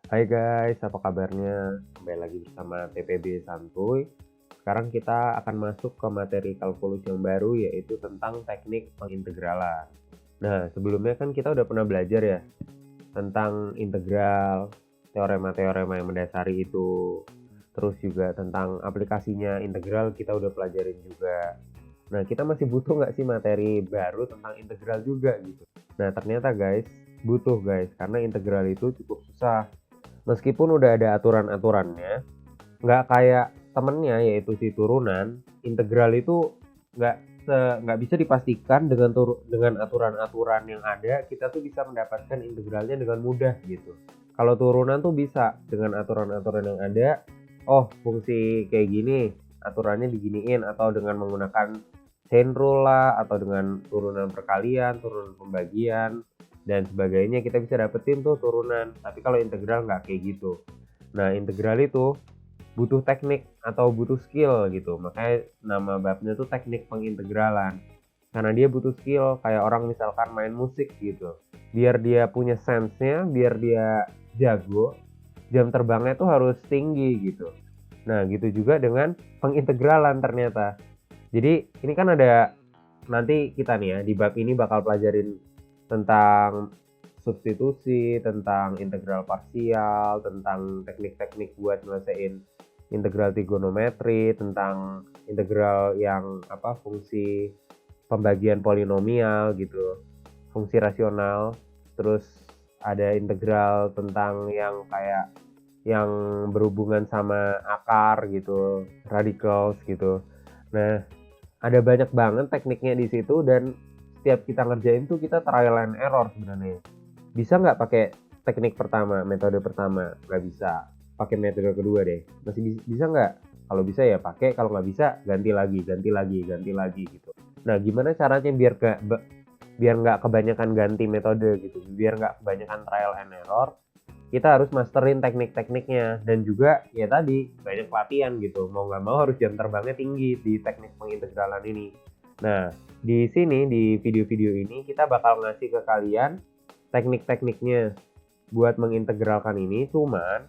Hai guys, apa kabarnya? Kembali lagi bersama TPB Santuy. Sekarang kita akan masuk ke materi kalkulus yang baru, yaitu tentang teknik pengintegralan. Nah, sebelumnya kan kita udah pernah belajar ya tentang integral, teorema-teorema yang mendasari itu. Terus juga tentang aplikasinya integral kita udah pelajarin juga. Nah, kita masih butuh nggak sih materi baru tentang integral juga gitu. Nah, ternyata guys, butuh guys, karena integral itu cukup susah. Meskipun udah ada aturan-aturannya, nggak kayak temennya yaitu si turunan, integral itu nggak nggak bisa dipastikan dengan aturan-aturan yang ada kita tuh bisa mendapatkan integralnya dengan mudah gitu. Kalau turunan tuh bisa dengan aturan-aturan yang ada, oh fungsi kayak gini aturannya diginiin, atau dengan menggunakan chain rule lah, atau dengan turunan perkalian, turunan pembagian dan sebagainya kita bisa dapetin tuh turunan. Tapi kalau integral nggak kayak gitu. Nah, integral itu butuh teknik atau butuh skill gitu. Makanya nama babnya tuh teknik pengintegralan. Karena dia butuh skill, kayak orang misalkan main musik gitu. Biar dia punya sense-nya, biar dia jago, jam terbangnya tuh harus tinggi gitu. Nah, gitu juga dengan pengintegralan ternyata. Jadi, ini kan ada, nanti kita nih ya, di bab ini bakal pelajarin tentang substitusi, tentang integral parsial, tentang teknik-teknik buat nyelesain integral trigonometri, tentang integral yang fungsi pembagian polinomial gitu, fungsi rasional, terus ada integral tentang yang kayak yang berhubungan sama akar gitu, radicals gitu. Nah, ada banyak banget tekniknya di situ, dan setiap kita ngerjain tuh kita trial and error sebenarnya. Bisa nggak pakai teknik pertama, metode pertama? Nggak bisa. Pakai metode kedua deh. Masih bisa nggak? Kalau bisa ya pakai, kalau nggak bisa ganti lagi gitu. Nah, gimana caranya biar nggak kebanyakan ganti metode gitu, biar nggak kebanyakan trial and error? Kita harus masterin teknik-tekniknya, dan juga ya tadi banyak latihan gitu. Mau nggak mau harus jam terbangnya tinggi di teknik pengintegralan ini. Nah, di sini di video-video ini kita bakal ngasih ke kalian teknik-tekniknya buat mengintegralkan ini, cuman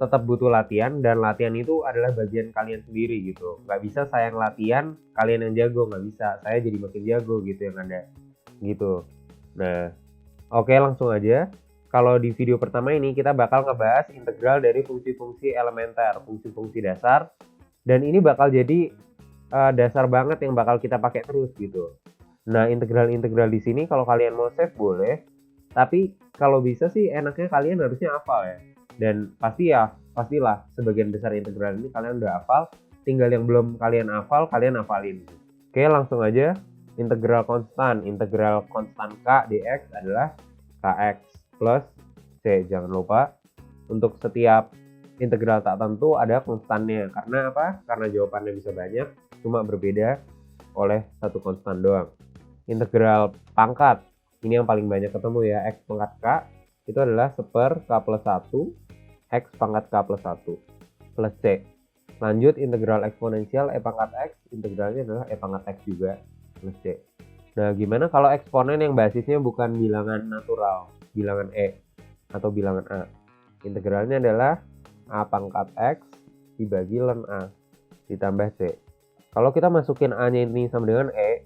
tetap butuh latihan, dan latihan itu adalah bagian kalian sendiri gitu. Nggak bisa saya yang latihan, kalian yang jago, nggak bisa. Saya jadi makin jago gitu yang ada gitu. Nah, oke, langsung aja. Kalau di video pertama ini kita bakal ngebahas integral dari fungsi-fungsi elementer, fungsi-fungsi dasar, dan ini bakal jadi dasar banget yang bakal kita pakai terus gitu. Nah, integral-integral di sini kalau kalian mau save boleh, tapi kalau bisa sih enaknya kalian harusnya hafal ya. Dan pastilah sebagian besar integral ini kalian udah hafal, tinggal yang belum kalian hafal, kalian hafalin. Oke, langsung aja. Integral konstan K dx adalah Kx plus C. Jangan lupa, untuk setiap integral tak tentu ada konstannya. Karena apa? Karena jawabannya bisa banyak, cuma berbeda oleh satu konstan doang. Integral pangkat, ini yang paling banyak ketemu ya, X pangkat K, itu adalah 1/K plus 1, X pangkat K plus 1, plus C. Lanjut, integral eksponensial E pangkat X, integralnya adalah E pangkat X juga, plus C. Nah, gimana kalau eksponen yang basisnya bukan bilangan natural, bilangan E atau bilangan A? Integralnya adalah A pangkat X dibagi ln A ditambah C. Kalau kita masukin A-nya ini sama dengan E,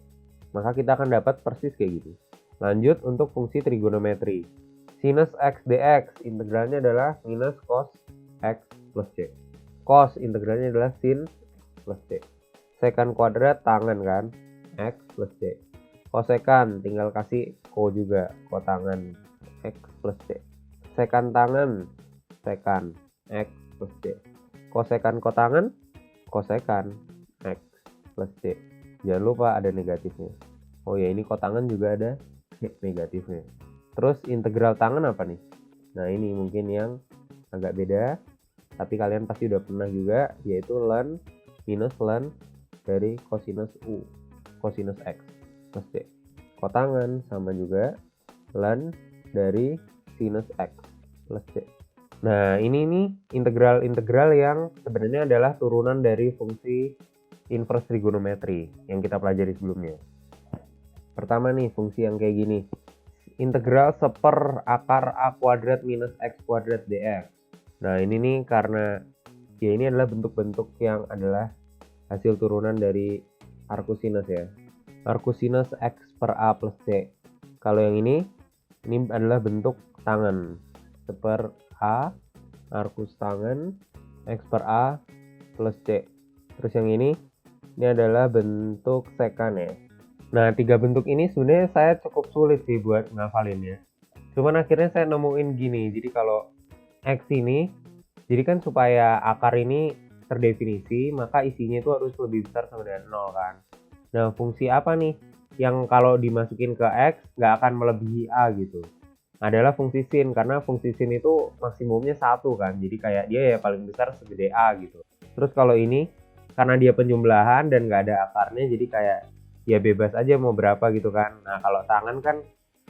maka kita akan dapat persis kayak gini. Lanjut untuk fungsi trigonometri. Sinus X dx, integralnya adalah minus cos X plus C. Cos integralnya adalah sin plus C. Sekan kuadrat tangan kan, X plus C. Kosekan tinggal kasih ko juga, kotangan X plus C. Sekan tangan, sekan X plus C. Kosekan kotangan, kosekan X plus C. Jangan lupa ada negatifnya. Oh ya, ini kotangan juga ada negatifnya. Terus integral tangan apa nih? Nah, ini mungkin yang agak beda, tapi kalian pasti udah pernah juga, yaitu ln minus ln dari cosinus U, cosinus X plus C. Kotangan sama juga ln dari sinus X plus C. Nah, ini nih integral-integral yang sebenarnya adalah turunan dari fungsi inverse trigonometri yang kita pelajari sebelumnya. Pertama nih, fungsi yang kayak gini. Integral 1/akar A kuadrat minus X kuadrat dx. Nah ini nih karena ya ini adalah bentuk-bentuk yang adalah hasil turunan dari arcus ya. Arcus X per A plus C. Kalau yang ini adalah bentuk tangan. Per A, arcus tangan, X per A plus C. Terus yang ini adalah bentuk sekan ya. Nah, tiga bentuk ini sebenarnya saya cukup sulit sih buat ngafalinnya. Cuman akhirnya saya nemuin gini. Jadi kalau X ini, jadi kan supaya akar ini terdefinisi, maka isinya itu harus lebih besar sama dengan 0 kan. Nah, fungsi apa nih yang kalau dimasukin ke X nggak akan melebihi A gitu? Adalah fungsi sin, karena fungsi sin itu maksimumnya 1 kan. Jadi kayak dia ya paling besar segede A gitu. Terus kalau ini, karena dia penjumlahan dan nggak ada akarnya, jadi kayak ya bebas aja mau berapa gitu kan. Nah, kalau tangan kan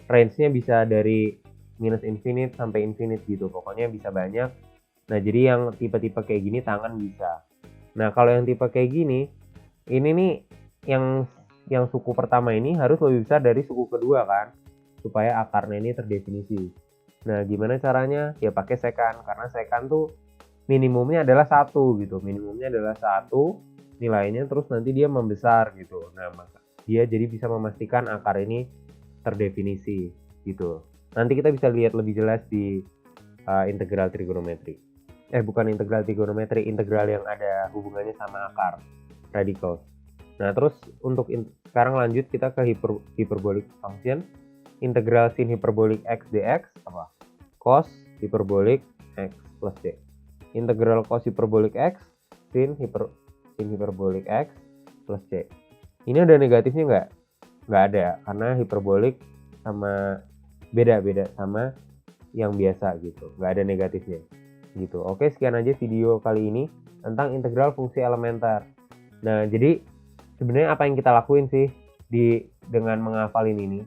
range-nya bisa dari minus infinite sampai infinite gitu. Pokoknya bisa banyak. Nah, jadi yang tipe-tipe kayak gini tangan bisa. Nah, kalau yang tipe kayak gini, ini nih yang suku pertama ini harus lebih besar dari suku kedua kan, supaya akarnya ini terdefinisi. Nah, gimana caranya? Ya pakai sekan, karena sekan tuh minimumnya adalah 1 gitu. Minimumnya adalah 1 nilainya, terus nanti dia membesar gitu. Nah, maka dia jadi bisa memastikan akar ini terdefinisi gitu. Nanti kita bisa lihat lebih jelas di integral trigonometri. Bukan integral trigonometri, integral yang ada hubungannya sama akar, radical. Nah, terus untuk sekarang lanjut kita ke hyperbolic function. Integral sin hiperbolik x dx apa? Cos hiperbolik x plus d. Integral cos hiperbolik x sin hiperbolik x plus c. Ini ada negatifnya nggak? Nggak ada, karena hiperbolik sama beda sama yang biasa gitu. Nggak ada negatifnya gitu. Oke, sekian aja video kali ini tentang integral fungsi elementer. Nah, jadi sebenarnya apa yang kita lakuin sih dengan menghafalin ini?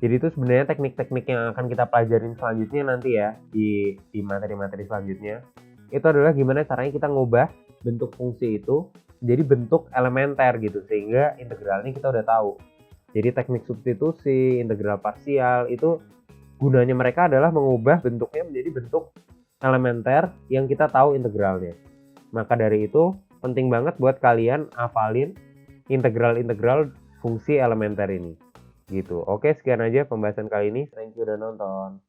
Jadi itu sebenarnya teknik-teknik yang akan kita pelajarin selanjutnya nanti ya di materi-materi selanjutnya. Itu adalah gimana caranya kita ngubah bentuk fungsi itu jadi bentuk elementer gitu, sehingga integralnya kita udah tahu. Jadi teknik substitusi, integral parsial itu gunanya mereka adalah mengubah bentuknya menjadi bentuk elementer yang kita tahu integralnya. Maka dari itu penting banget buat kalian hafalin integral-integral fungsi elementer ini gitu. Oke, sekian aja pembahasan kali ini. Thank you udah nonton.